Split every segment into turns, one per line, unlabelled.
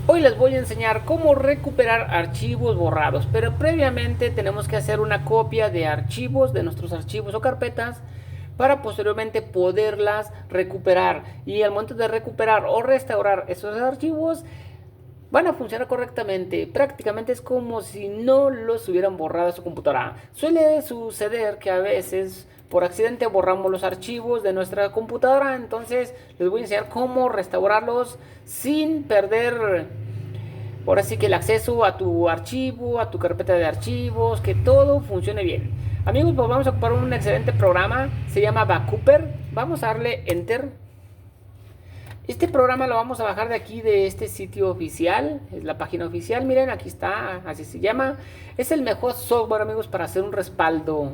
Hoy les voy a enseñar cómo recuperar archivos borrados, pero previamente tenemos que hacer una copia de archivos, de nuestros archivos o carpetas, para posteriormente poderlas recuperar. Y al momento de recuperar o restaurar esos archivos, van a funcionar correctamente. Prácticamente es como si no los hubieran borrado de su computadora. Suele suceder que a veces por accidente borramos los archivos de nuestra computadora. Entonces les voy a enseñar cómo restaurarlos sin perder por así que el acceso a tu archivo, a tu carpeta de archivos, que todo funcione bien. Amigos, pues vamos a ocupar un excelente programa. Se llama Backuper. Vamos a darle Enter. Este programa lo vamos a bajar de aquí, de este sitio oficial. Es la página oficial, miren, aquí está, así se llama. Es el mejor software, amigos, para hacer un respaldo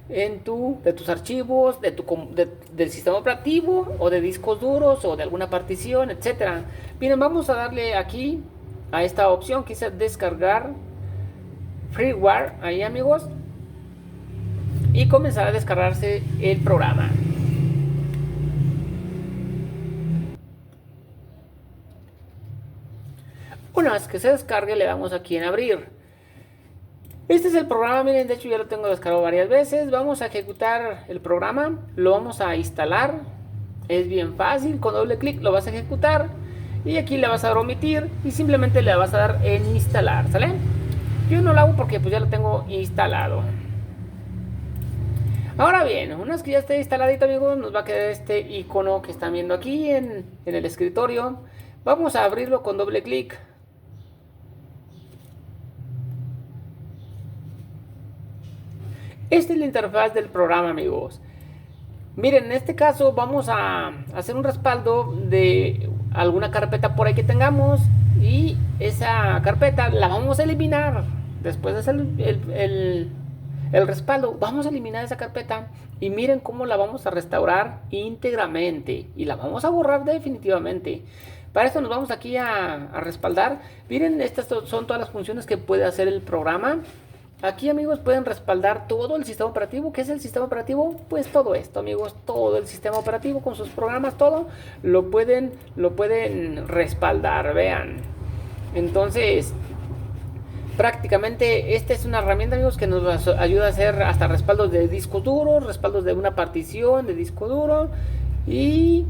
de tus archivos, del sistema operativo, o de discos duros, o de alguna partición, etcétera. Miren, vamos a darle aquí a esta opción que dice descargar freeware, ahí, amigos, y comenzar a descargarse el programa. Una vez que se descargue, le damos aquí en abrir. Este es el programa, miren, de hecho ya lo tengo descargado varias veces. Vamos a ejecutar el programa, lo vamos a instalar. Es bien fácil, con doble clic lo vas a ejecutar y aquí le vas a dar omitir y simplemente le vas a dar en instalar, ¿sale? Yo no lo hago porque pues ya lo tengo instalado. Ahora bien, una vez que ya esté instaladito, amigos, nos va a quedar este icono que están viendo aquí en el escritorio. Vamos a abrirlo con doble clic. Esta es la interfaz del programa, amigos. Miren, en este caso vamos a hacer un respaldo de alguna carpeta por ahí que tengamos y esa carpeta la vamos a eliminar. Después de hacer el respaldo, vamos a eliminar esa carpeta y miren cómo la vamos a restaurar íntegramente y la vamos a borrar definitivamente. Para esto nos vamos aquí a respaldar. Miren, estas son todas las funciones que puede hacer el programa. Aquí, amigos, pueden respaldar todo el sistema operativo. ¿Qué es el sistema operativo? Pues todo esto, amigos, todo el sistema operativo con sus programas, todo lo pueden respaldar, vean. Entonces, prácticamente esta es una herramienta, amigos, que nos ayuda a hacer hasta respaldos de discos duros, respaldos de una partición de disco duro. Y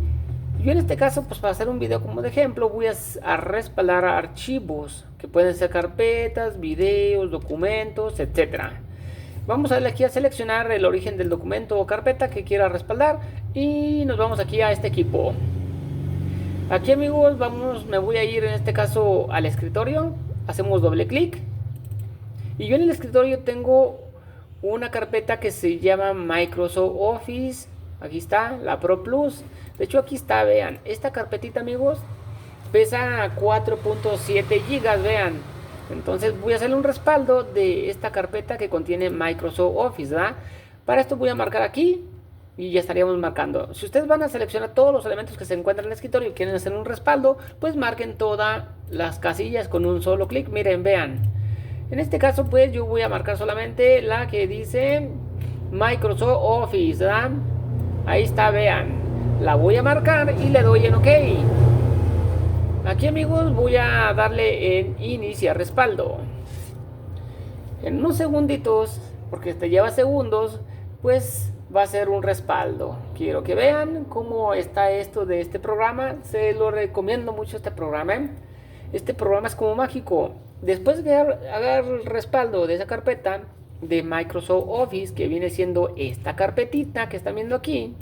yo en este caso, pues para hacer un video como de ejemplo, voy a respaldar archivos que pueden ser carpetas, videos, documentos, etcétera. Vamos a darle aquí a seleccionar el origen del documento o carpeta que quiera respaldar y nos vamos aquí a este equipo. Aquí, amigos, me voy a ir en este caso al escritorio. Hacemos doble clic y yo en el escritorio tengo una carpeta que se llama Microsoft Office. Aquí está, la Pro Plus. De hecho, aquí está, vean. Esta carpetita, amigos, pesa 4.7 gigas, vean. Entonces voy a hacerle un respaldo de esta carpeta que contiene Microsoft Office, ¿verdad? Para esto voy a marcar aquí y ya estaríamos marcando. Si ustedes van a seleccionar todos los elementos que se encuentran en el escritorio y quieren hacer un respaldo, pues marquen todas las casillas con un solo clic. Miren, vean. En este caso, pues yo voy a marcar solamente la que dice Microsoft Office, ¿verdad? Ahí está, vean. La voy a marcar y le doy en OK. Aquí, amigos, voy a darle en iniciar respaldo. En unos segunditos, porque te lleva segundos, pues va a ser un respaldo. Quiero que vean cómo está esto de este programa. Se lo recomiendo mucho este programa. Este programa es como mágico. Después de agarrar el respaldo de esa carpeta de Microsoft Office, que viene siendo esta carpetita que están viendo aquí,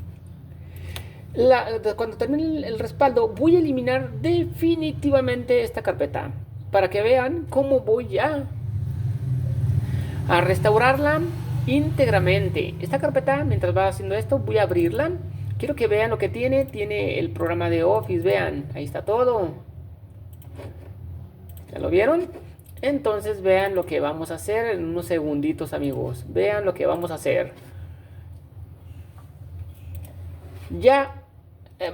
cuando termine el respaldo voy a eliminar definitivamente esta carpeta para que vean cómo voy a restaurarla íntegramente. Esta carpeta, mientras va haciendo esto, voy a abrirla. Quiero que vean lo que tiene el programa de Office, vean, ahí está todo. ¿Ya lo vieron? Entonces vean lo que vamos a hacer en unos segunditos, amigos. Vean lo que vamos a hacer. Ya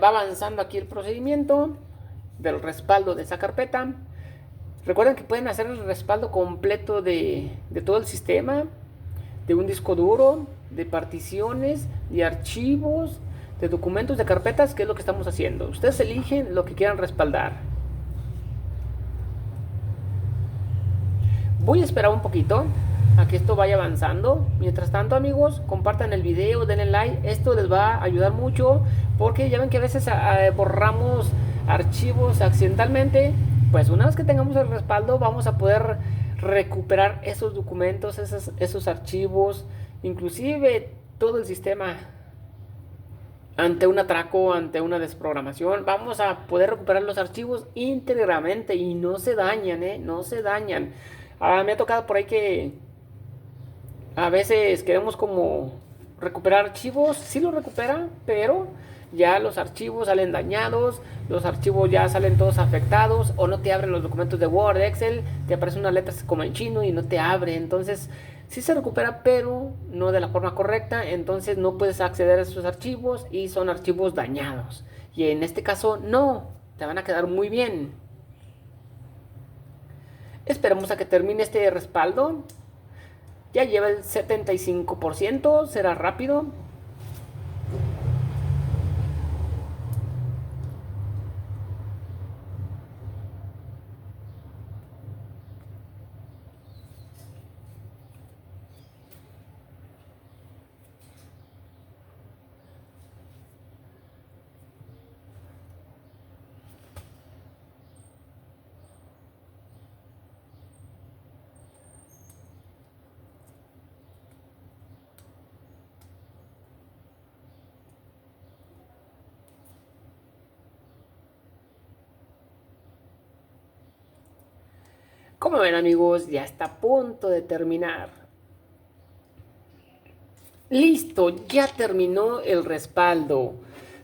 va avanzando aquí el procedimiento del respaldo de esa carpeta. Recuerden que pueden hacer el respaldo completo de todo el sistema, de un disco duro, de particiones, de archivos, de documentos, de carpetas, que es lo que estamos haciendo. Ustedes eligen lo que quieran respaldar. Voy a esperar un poquito a que esto vaya avanzando. Mientras tanto, amigos, compartan el video, denle like. Esto les va a ayudar mucho porque ya ven que a veces borramos archivos accidentalmente. Pues una vez que tengamos el respaldo vamos a poder recuperar esos documentos, esos archivos, inclusive todo el sistema. Ante un atraco, ante una desprogramación, vamos a poder recuperar los archivos íntegramente y no se dañan, no se dañan. Me ha tocado por ahí que a veces queremos como recuperar archivos, sí los recupera, pero ya los archivos salen dañados, los archivos ya salen todos afectados, o no te abren los documentos de Word, Excel, te aparecen unas letras como en chino y no te abre. Entonces sí se recupera, pero no de la forma correcta, entonces no puedes acceder a esos archivos y son archivos dañados. Y en este caso no, te van a quedar muy bien. Esperemos a que termine este respaldo. Ya lleva el 75%, será rápido. Como ven, amigos, ya está a punto de terminar. Listo, ya terminó el respaldo.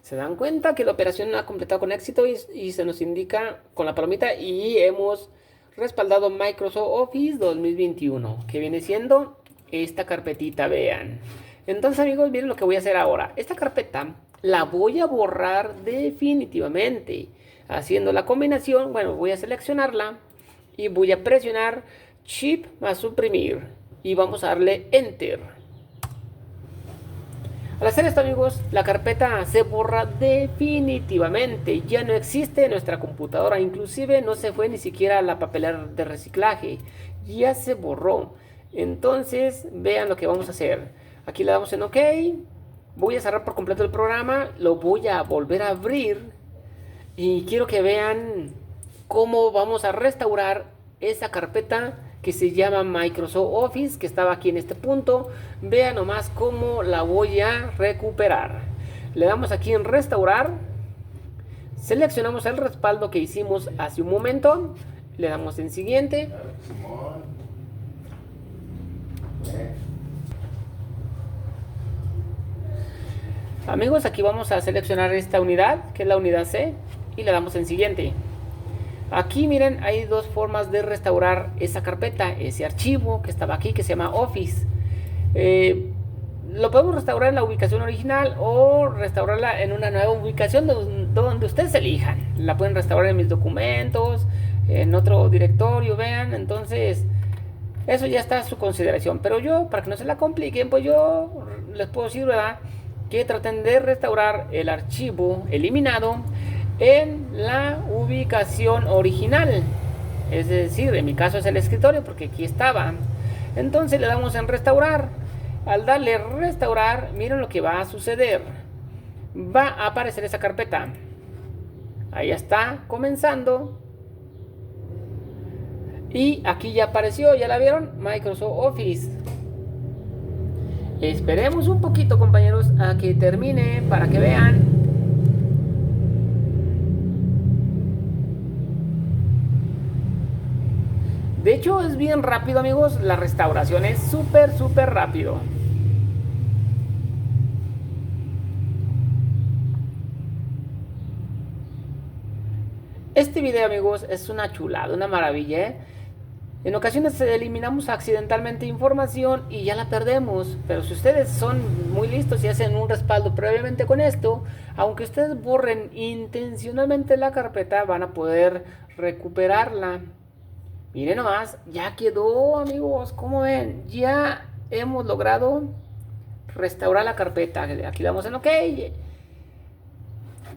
Se dan cuenta que la operación ha completado con éxito y se nos indica con la palomita y hemos respaldado Microsoft Office 2021, que viene siendo esta carpetita, vean. Entonces, amigos, miren lo que voy a hacer ahora. Esta carpeta la voy a borrar definitivamente. Haciendo la combinación, bueno, voy a seleccionarla y voy a presionar Shift más suprimir y vamos a darle Enter. Al hacer esto, amigos, la carpeta se borra definitivamente, ya no existe en nuestra computadora, inclusive no se fue ni siquiera a la papelera de reciclaje, ya se borró. Entonces vean lo que vamos a hacer. Aquí le damos en OK, voy a cerrar por completo el programa, lo voy a volver a abrir y quiero que vean cómo vamos a restaurar esa carpeta que se llama Microsoft Office, que estaba aquí en este punto. Vean nomás cómo la voy a recuperar. Le damos aquí en restaurar, seleccionamos el respaldo que hicimos hace un momento, le damos en siguiente. Amigos, aquí vamos a seleccionar esta unidad, que es la unidad C, y le damos en siguiente. Aquí miren, hay dos formas de restaurar esa carpeta, ese archivo que estaba aquí, que se llama Office. Lo podemos restaurar en la ubicación original o restaurarla en una nueva ubicación donde ustedes elijan. La pueden restaurar en mis documentos, en otro directorio, vean. Entonces, eso ya está a su consideración. Pero yo, para que no se la compliquen, pues yo les puedo decir, ¿verdad?, que traten de restaurar el archivo eliminado en la ubicación original, es decir, en mi caso es el escritorio porque aquí estaba. Entonces le damos en restaurar. Al darle restaurar, miren lo que va a suceder. Va a aparecer esa carpeta. Ahí está comenzando. Y aquí ya apareció, ya la vieron, Microsoft Office. Esperemos un poquito, compañeros, a que termine para que vean. De hecho es bien rápido, amigos, la restauración es súper rápido. Este video, amigos, es una chulada, una maravilla, ¿eh? En ocasiones eliminamos accidentalmente información y ya la perdemos, pero si ustedes son muy listos y hacen un respaldo previamente con esto, aunque ustedes borren intencionalmente la carpeta, van a poder recuperarla. Miren nomás, ya quedó, amigos, como ven, ya hemos logrado restaurar la carpeta. Aquí le damos en OK.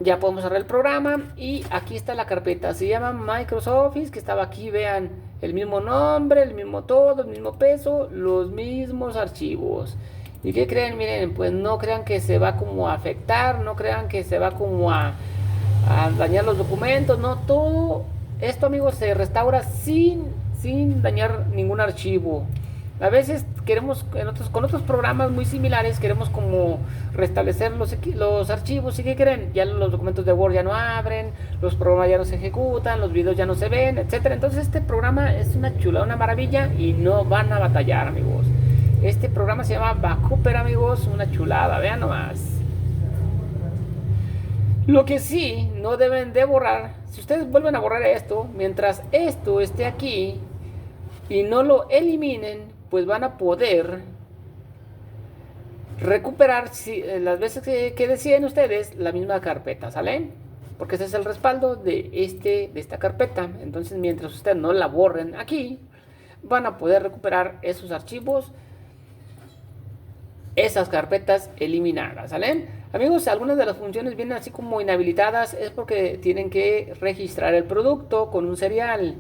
Ya podemos cerrar el programa y aquí está la carpeta, se llama Microsoft Office, que estaba aquí, vean, el mismo nombre, el mismo todo, el mismo peso, los mismos archivos. ¿Y qué creen? Miren, pues no crean que se va como a afectar, no crean que se va como a dañar los documentos, no, todo esto, amigos, se restaura sin dañar ningún archivo. A veces queremos, con otros programas muy similares, queremos como restablecer los archivos. ¿Y qué creen? Ya los documentos de Word ya no abren, los programas ya no se ejecutan, los videos ya no se ven, etcétera. Entonces este programa es una chula, una maravilla y no van a batallar, amigos. Este programa se llama Backuper, amigos, una chulada, vean nomás. Lo que sí no deben de borrar, si ustedes vuelven a borrar esto, mientras esto esté aquí y no lo eliminen, pues van a poder recuperar las veces que deciden ustedes la misma carpeta, ¿sale? Porque ese es el respaldo de esta carpeta. Entonces, mientras ustedes no la borren aquí, van a poder recuperar esos archivos, esas carpetas eliminadas, ¿sale? Amigos, algunas de las funciones vienen así como inhabilitadas, es porque tienen que registrar el producto con un serial.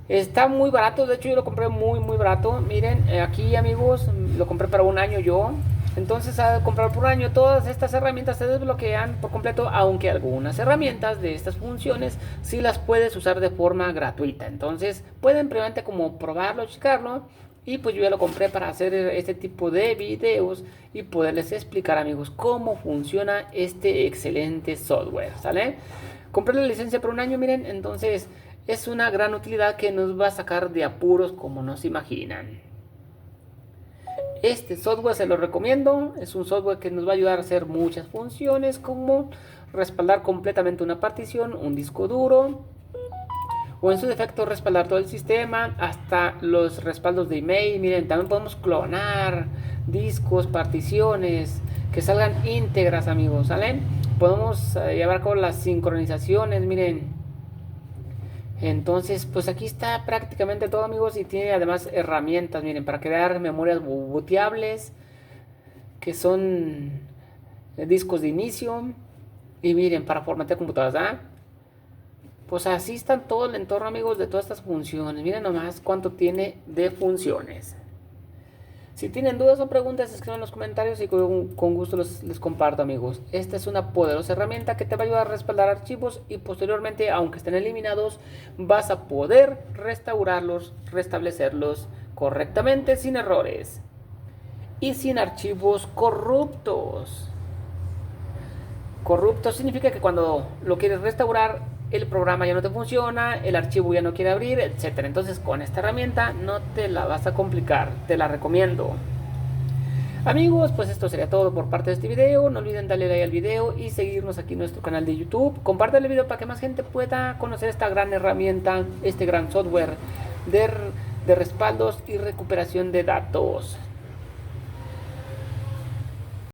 Está muy barato, de hecho yo lo compré muy barato. Miren, aquí, amigos, lo compré para un año yo. Entonces, al comprar por un año, todas estas herramientas se desbloquean por completo, aunque algunas herramientas de estas funciones sí las puedes usar de forma gratuita. Entonces pueden previamente como probarlo, checarlo. Y pues yo ya lo compré para hacer este tipo de videos y poderles explicar, amigos, cómo funciona este excelente software, ¿sale? Compré la licencia por un año, miren, entonces es una gran utilidad que nos va a sacar de apuros como no se imaginan. Este software se lo recomiendo, es un software que nos va a ayudar a hacer muchas funciones como respaldar completamente una partición, un disco duro, o en su defecto respaldar todo el sistema, hasta los respaldos de email. Miren, también podemos clonar discos, particiones que salgan íntegras, amigos, ¿salen? Podemos llevar a cabo las sincronizaciones, miren. Entonces, pues aquí está prácticamente todo, amigos, y tiene además herramientas, miren, para crear memorias booteables, que son discos de inicio, y miren, para formatear computadoras, ¿ah? Pues así están todo el entorno, amigos, de todas estas funciones. Miren nomás cuánto tiene de funciones. Si tienen dudas o preguntas, escriban en los comentarios y con gusto les comparto, amigos. Esta es una poderosa herramienta que te va a ayudar a respaldar archivos y posteriormente, aunque estén eliminados, vas a poder restaurarlos, restablecerlos correctamente sin errores y sin archivos corruptos. Corrupto significa que cuando lo quieres restaurar, el programa ya no te funciona, el archivo ya no quiere abrir, etc. Entonces con esta herramienta no te la vas a complicar, te la recomiendo. Amigos, pues esto sería todo por parte de este video. No olviden darle like al video y seguirnos aquí en nuestro canal de YouTube. Compartan el video para que más gente pueda conocer esta gran herramienta, este gran software de respaldos y recuperación de datos.